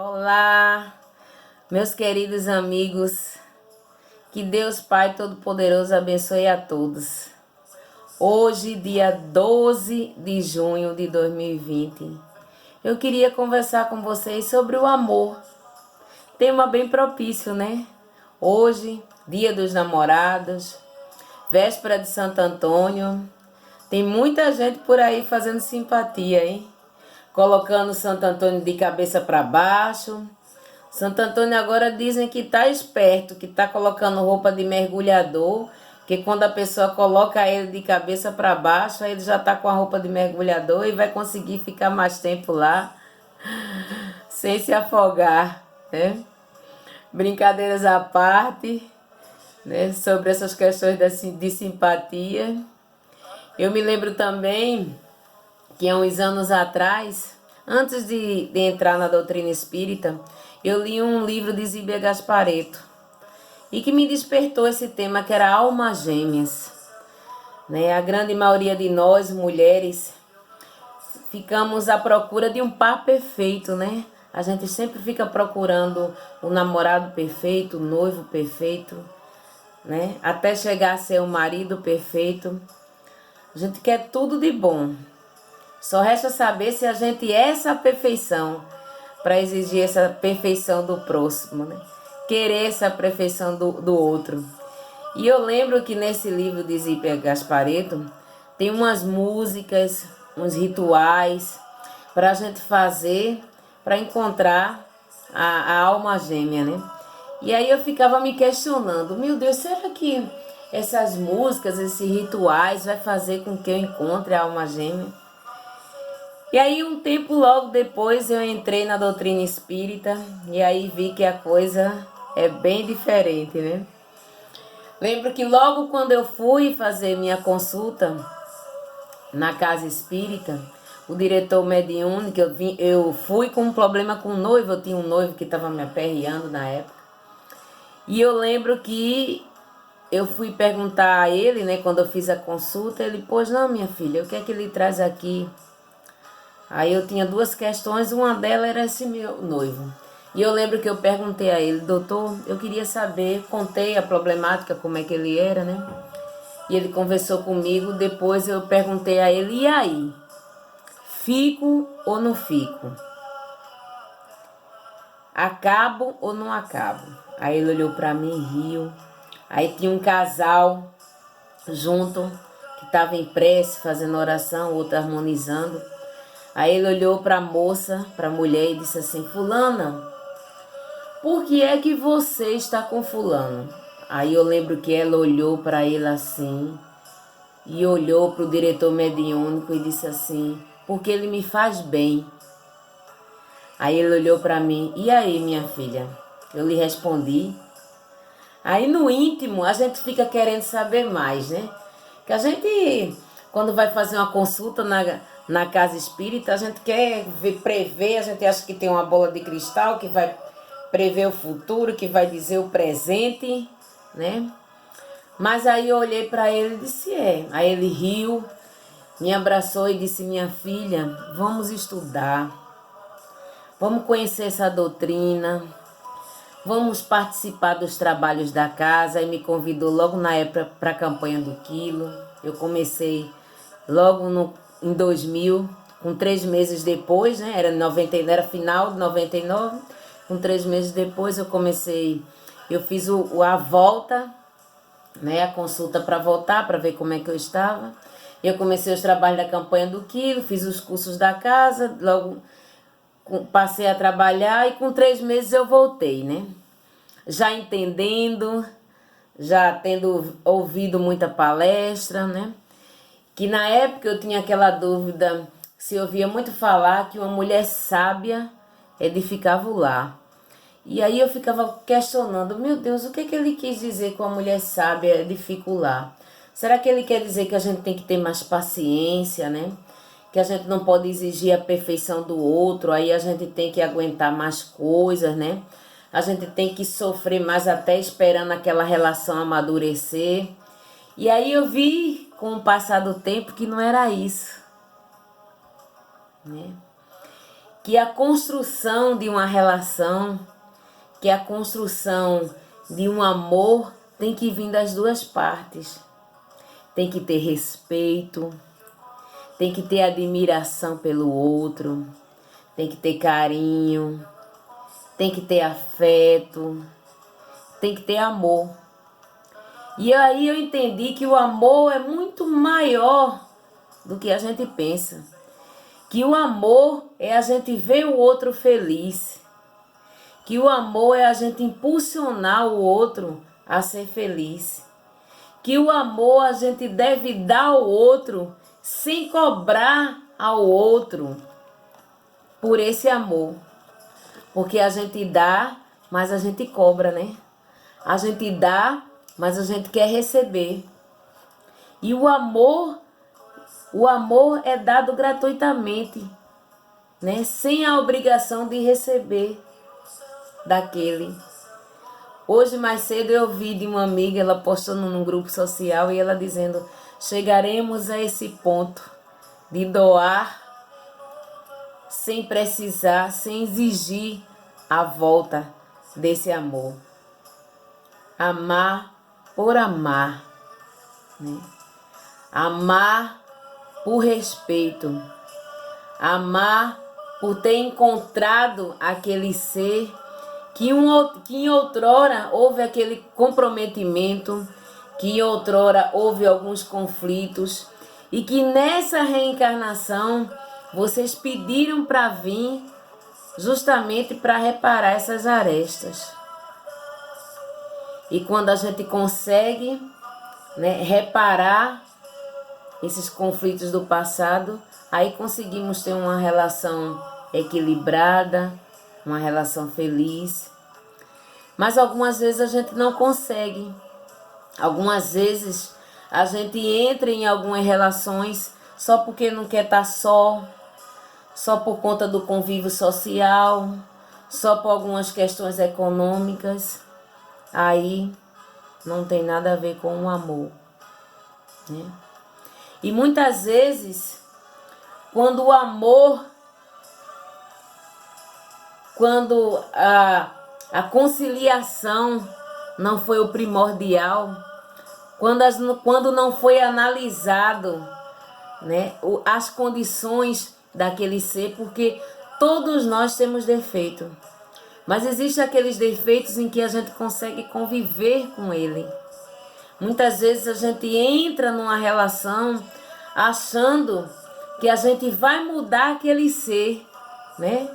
Olá, meus queridos amigos, que Deus Pai Todo-Poderoso abençoe a todos. Hoje, dia 12 de junho de 2020, eu queria conversar com vocês sobre o amor. Tema bem propício, né? Hoje, dia dos namorados, véspera de Santo Antônio. Tem muita gente por aí fazendo simpatia, hein? Colocando Santo Antônio de cabeça para baixo. Santo Antônio agora dizem que tá esperto, que tá colocando roupa de mergulhador, que quando a pessoa coloca ele de cabeça para baixo, aí ele já tá com a roupa de mergulhador e vai conseguir ficar mais tempo lá, sem se afogar, né? Brincadeiras à parte, né, sobre essas questões de simpatia. Eu me lembro também que há uns anos atrás, antes de entrar na doutrina espírita, eu li um livro de Zíbia Gasparetto e que me despertou esse tema que era almas gêmeas. Né? A grande maioria de nós, mulheres, ficamos à procura de um par perfeito, né? A gente sempre fica procurando o namorado perfeito, o noivo perfeito, né? Até chegar a ser o marido perfeito. A gente quer tudo de bom. Só resta saber se a gente é essa perfeição para exigir essa perfeição do próximo, né? Querer essa perfeição do outro. E eu lembro que nesse livro de Zíbia Gasparetto tem umas músicas, uns rituais para a gente fazer para encontrar a alma gêmea, né? E aí eu ficava me questionando, meu Deus, será que essas músicas, esses rituais vai fazer com que eu encontre a alma gêmea? E aí um tempo logo depois eu entrei na doutrina espírita e aí vi que a coisa é bem diferente, né? Lembro que logo quando eu fui fazer minha consulta na casa espírita, o diretor mediúnico, eu fui com um problema com o noivo, eu tinha um noivo que estava me aperreando na época. E eu lembro que eu fui perguntar a ele, né, quando eu fiz a consulta, ele, pois não, minha filha, o que é que ele traz aqui? Aí eu tinha duas questões, uma delas era esse meu noivo. E eu lembro que eu perguntei a ele, doutor, eu queria saber, contei a problemática, como é que ele era, né? E ele conversou comigo, depois eu perguntei a ele, e aí? Fico ou não fico? Acabo ou não acabo? Aí ele olhou pra mim e riu. Aí tinha um casal junto, que estava em prece, fazendo oração, outro harmonizando. Aí ele olhou para a moça, para a mulher e disse assim, fulana, por que é que você está com fulano? Aí eu lembro que ela olhou para ele assim e olhou para o diretor mediúnico e disse assim, porque ele me faz bem. Aí ele olhou para mim, e aí minha filha? Eu lhe respondi. Aí no íntimo a gente fica querendo saber mais, né? Que a gente, quando vai fazer uma consulta na casa espírita, a gente quer prever, a gente acha que tem uma bola de cristal que vai prever o futuro, que vai dizer o presente, né? Mas aí eu olhei para ele e disse, é. Aí ele riu, me abraçou e disse, minha filha, vamos estudar, vamos conhecer essa doutrina, vamos participar dos trabalhos da casa. E me convidou logo na época para a campanha do quilo. Eu comecei logo em 2000, com 3 meses depois, né? Era final de 99. Com 3 meses depois eu comecei, eu fiz a volta, né? A consulta para voltar, para ver como é que eu estava. Eu comecei os trabalhos da campanha do quilo, fiz os cursos da casa, logo passei a trabalhar e com 3 meses eu voltei, né? Já entendendo, já tendo ouvido muita palestra, né? Que na época eu tinha aquela dúvida, se eu ouvia muito falar que uma mulher sábia edificava o lar. E aí eu ficava questionando, meu Deus, o que é que ele quis dizer com a mulher sábia edifica o lar? Será que ele quer dizer que a gente tem que ter mais paciência, né? Que a gente não pode exigir a perfeição do outro, aí a gente tem que aguentar mais coisas, né? A gente tem que sofrer mais até esperando aquela relação amadurecer. E aí eu vi, com o passar do tempo, que não era isso, né? que a construção de uma relação, que a construção de um amor tem que vir das duas partes. Tem que ter respeito, tem que ter admiração pelo outro, tem que ter carinho, tem que ter afeto, tem que ter amor. E aí eu entendi que o amor é muito maior do que a gente pensa. Que o amor é a gente ver o outro feliz. Que o amor é a gente impulsionar o outro a ser feliz. Que o amor a gente deve dar ao outro sem cobrar ao outro por esse amor. Porque a gente dá, mas a gente cobra, né? A gente dá, mas a gente quer receber. E o amor é dado gratuitamente, né? Sem a obrigação de receber daquele. Hoje mais cedo eu vi de uma amiga, ela postando num grupo social e ela dizendo: chegaremos a esse ponto de doar sem precisar, sem exigir a volta desse amor. Amar por amar, né? Amar por respeito, amar por ter encontrado aquele ser que em outrora houve aquele comprometimento, que em outrora houve alguns conflitos e que nessa reencarnação vocês pediram para vir justamente para reparar essas arestas. E quando a gente consegue, né, reparar esses conflitos do passado, aí conseguimos ter uma relação equilibrada, uma relação feliz. Mas algumas vezes a gente não consegue. Algumas vezes a gente entra em algumas relações só porque não quer estar só por conta do convívio social, só por algumas questões econômicas. Aí não tem nada a ver com o amor, né? E muitas vezes, quando o amor, quando a conciliação não foi o primordial, quando não foi analisado, né, as condições daquele ser, porque todos nós temos defeito, mas existem aqueles defeitos em que a gente consegue conviver com ele. Muitas vezes a gente entra numa relação achando que a gente vai mudar aquele ser, né?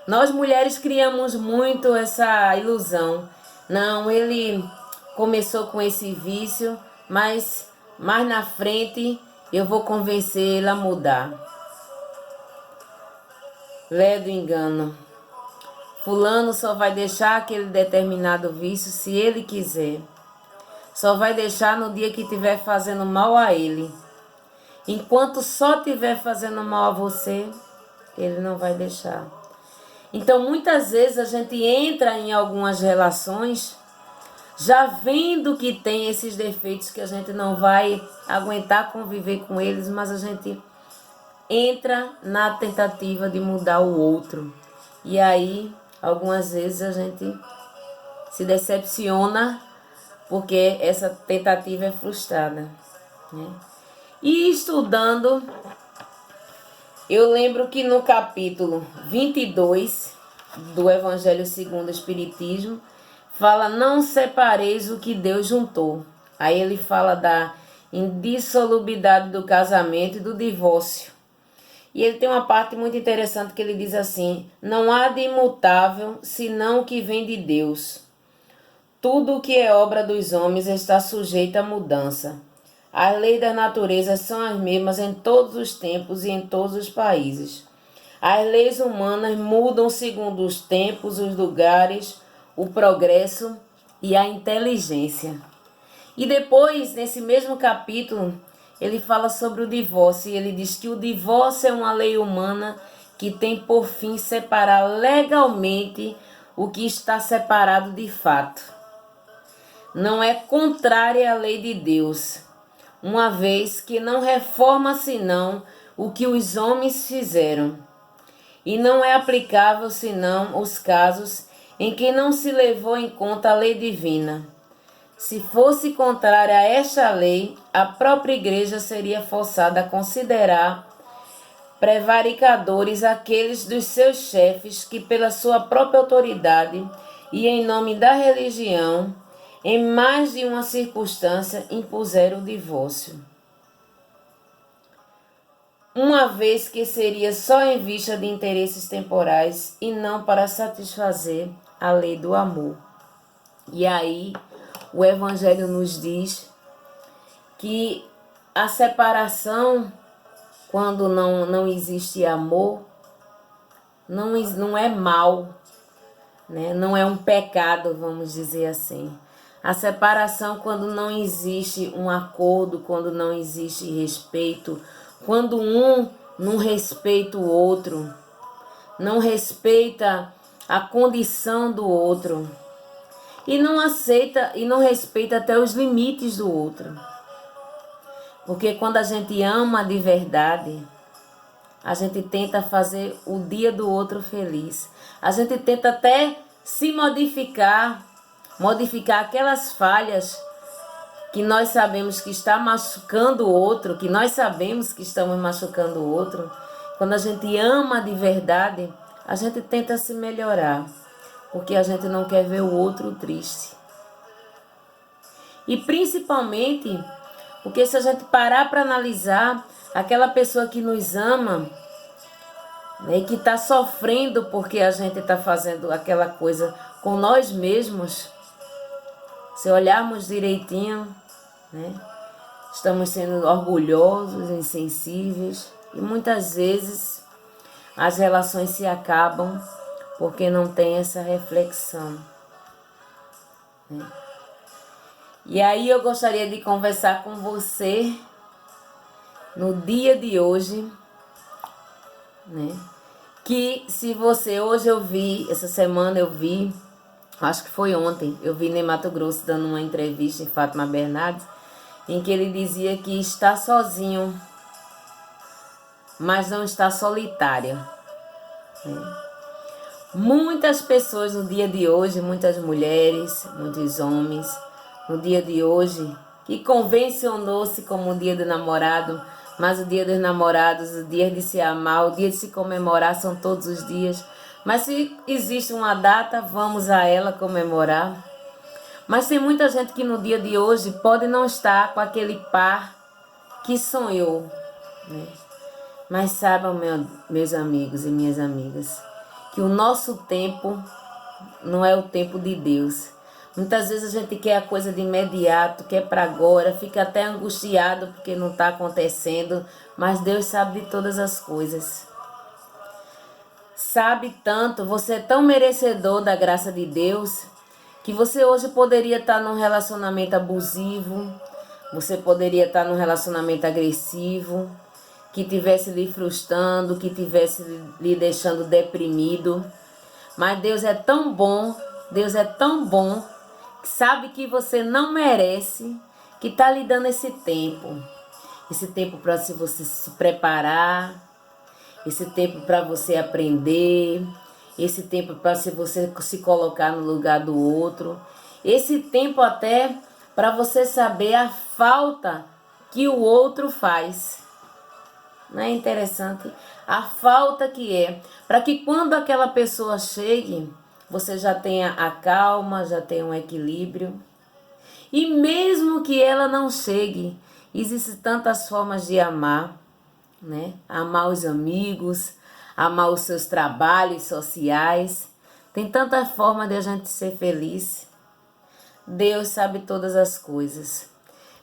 Nós mulheres criamos muito essa ilusão. Não, ele começou com esse vício, mas mais na frente eu vou convencer ele a mudar. Lé do engano. Fulano só vai deixar aquele determinado vício se ele quiser. Só vai deixar no dia que estiver fazendo mal a ele. Enquanto só estiver fazendo mal a você, ele não vai deixar. Então, muitas vezes a gente entra em algumas relações já vendo que tem esses defeitos que a gente não vai aguentar conviver com eles, mas a gente entra na tentativa de mudar o outro. E aí, algumas vezes a gente se decepciona porque essa tentativa é frustrada, né? E estudando, eu lembro que no capítulo 22 do Evangelho segundo o Espiritismo, fala: não separeis o que Deus juntou. Aí ele fala da indissolubilidade do casamento e do divórcio. E ele tem uma parte muito interessante que ele diz assim: não há de imutável senão o que vem de Deus. Tudo o que é obra dos homens está sujeito à mudança. As leis da natureza são as mesmas em todos os tempos e em todos os países. As leis humanas mudam segundo os tempos, os lugares, o progresso e a inteligência. E depois, nesse mesmo capítulo, ele fala sobre o divórcio. E ele diz que o divórcio é uma lei humana que tem por fim separar legalmente o que está separado de fato. Não é contrária à lei de Deus, uma vez que não reforma senão o que os homens fizeram. e não é aplicável senão os casos em que não se levou em conta a lei divina. Se fosse contrária a esta lei, a própria igreja seria forçada a considerar prevaricadores aqueles dos seus chefes que, pela sua própria autoridade e em nome da religião, em mais de uma circunstância impuseram o divórcio, uma vez que seria só em vista de interesses temporais e não para satisfazer a lei do amor. E aí, o Evangelho nos diz que a separação, quando não existe amor, não é mal, né? Não é um pecado, vamos dizer assim. A separação, quando não existe um acordo, quando não existe respeito, quando um não respeita o outro, não respeita a condição do outro e não aceita e não respeita até os limites do outro. Porque quando a gente ama de verdade, a gente tenta fazer o dia do outro feliz. A gente tenta até se modificar aquelas falhas que nós sabemos que está machucando o outro, que nós sabemos que estamos machucando o outro. Quando a gente ama de verdade, a gente tenta se melhorar, porque a gente não quer ver o outro triste. E principalmente porque se a gente parar para analisar, aquela pessoa que nos ama, né, e que está sofrendo porque a gente está fazendo aquela coisa com nós mesmos, se olharmos direitinho, né, estamos sendo orgulhosos, insensíveis, e muitas vezes as relações se acabam porque não tem essa reflexão, né? E aí eu gostaria de conversar com você no dia de hoje, né? Que se você, hoje eu vi, essa semana eu vi, acho que foi ontem, eu vi Ney Matogrosso dando uma entrevista em Fátima Bernardes, em que ele dizia que está sozinho, mas não está solitária, né? Muitas pessoas no dia de hoje, muitas mulheres, muitos homens, no dia de hoje, que convencionou-se como o dia do namorado, mas o dia dos namorados, o dia de se amar, o dia de se comemorar são todos os dias. Mas se existe uma data, vamos a ela comemorar. Mas tem muita gente que no dia de hoje pode não estar com aquele par que sonhou, né? Mas saibam, meus amigos e minhas amigas, que o nosso tempo não é o tempo de Deus. Muitas vezes a gente quer a coisa de imediato, quer para agora, fica até angustiado porque não está acontecendo, mas Deus sabe de todas as coisas. Sabe tanto, você é tão merecedor da graça de Deus, que você hoje poderia estar num relacionamento abusivo, você poderia estar num relacionamento agressivo, que estivesse lhe frustrando, que estivesse lhe deixando deprimido. Mas Deus é tão bom, que sabe que você não merece, que está lhe dando esse tempo para você se preparar, esse tempo para você aprender, esse tempo para você se colocar no lugar do outro, esse tempo até para você saber a falta que o outro faz. Não é interessante? A falta que é, para que quando aquela pessoa chegue, você já tenha a calma, já tenha um equilíbrio. E mesmo que ela não chegue, existem tantas formas de amar, né? Amar os amigos, amar os seus trabalhos sociais. Tem tanta forma de a gente ser feliz. Deus sabe todas as coisas.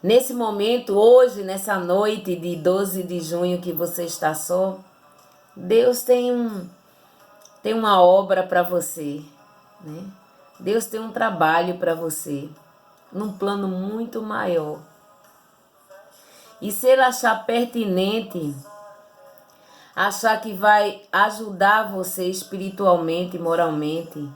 Nesse momento, hoje, nessa noite de 12 de junho que você está só, Deus tem uma obra para você, né? Deus tem um trabalho para você, num plano muito maior. E se ele achar pertinente, achar que vai ajudar você espiritualmente, moralmente,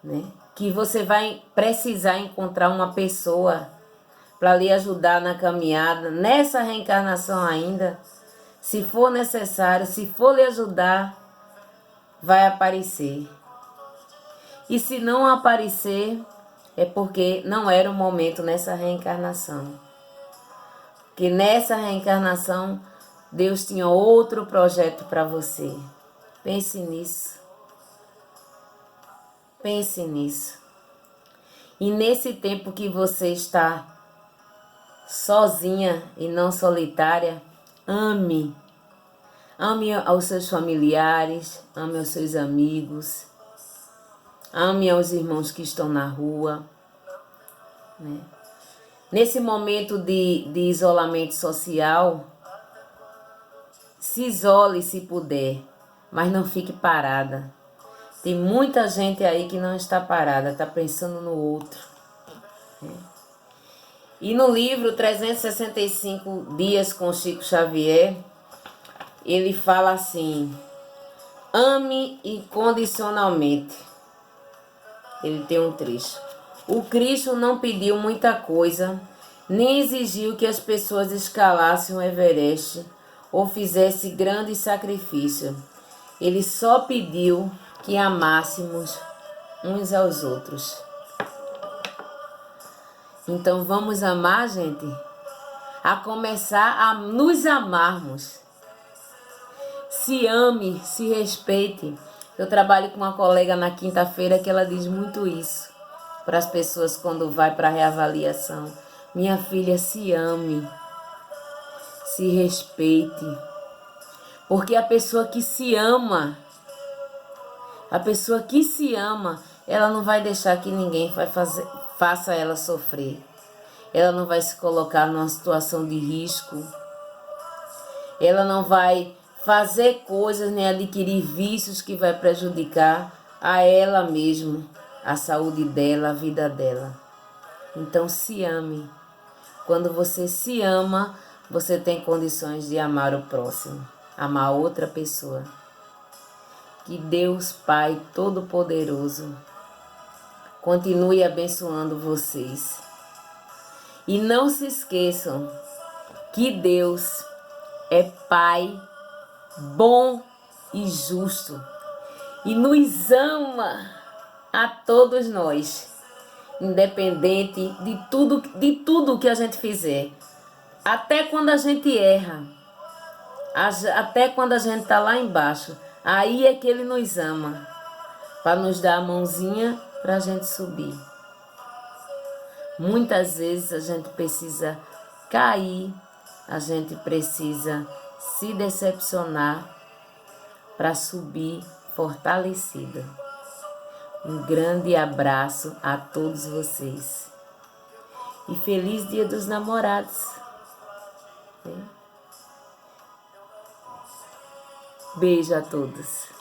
né? Que você vai precisar encontrar uma pessoa para lhe ajudar na caminhada, nessa reencarnação ainda, se for necessário, se for lhe ajudar vai aparecer. E se não aparecer, é porque não era o momento nessa reencarnação. Porque nessa reencarnação, Deus tinha outro projeto para você. Pense nisso. Pense nisso. E nesse tempo que você está sozinha e não solitária, ame. Ame aos seus familiares, ame aos seus amigos, ame aos irmãos que estão na rua, né? Nesse momento de isolamento social, se isole se puder, mas não fique parada. Tem muita gente aí que não está parada, está pensando no outro, né? E no livro 365 Dias com Chico Xavier, ele fala assim: ame incondicionalmente. Ele tem um trecho. O Cristo não pediu muita coisa, nem exigiu que as pessoas escalassem o Everest ou fizessem grande sacrifício. Ele só pediu que amássemos uns aos outros. Então vamos amar, gente? A começar a nos amarmos. Se ame, se respeite. Eu trabalho com uma colega na quinta-feira que ela diz muito isso para as pessoas quando vai para a reavaliação. Minha filha, se ame, se respeite. Porque a pessoa que se ama, ela não vai deixar que ninguém faça ela sofrer. Ela não vai se colocar numa situação de risco. Ela não vai fazer coisas, nem adquirir vícios que vai prejudicar a ela mesma, a saúde dela, a vida dela. Então se ame. Quando você se ama, você tem condições de amar o próximo, amar outra pessoa. Que Deus Pai Todo-Poderoso continue abençoando vocês. E não se esqueçam que Deus é Pai bom e justo e nos ama a todos nós, independente de tudo que a gente fizer. Até quando a gente erra, até quando a gente está lá embaixo, aí é que Ele nos ama, para nos dar a mãozinha para a gente subir. Muitas vezes a gente precisa cair, a gente precisa se decepcionar para subir fortalecida. Um grande abraço a todos vocês. E feliz Dia dos Namorados. Beijo a todos.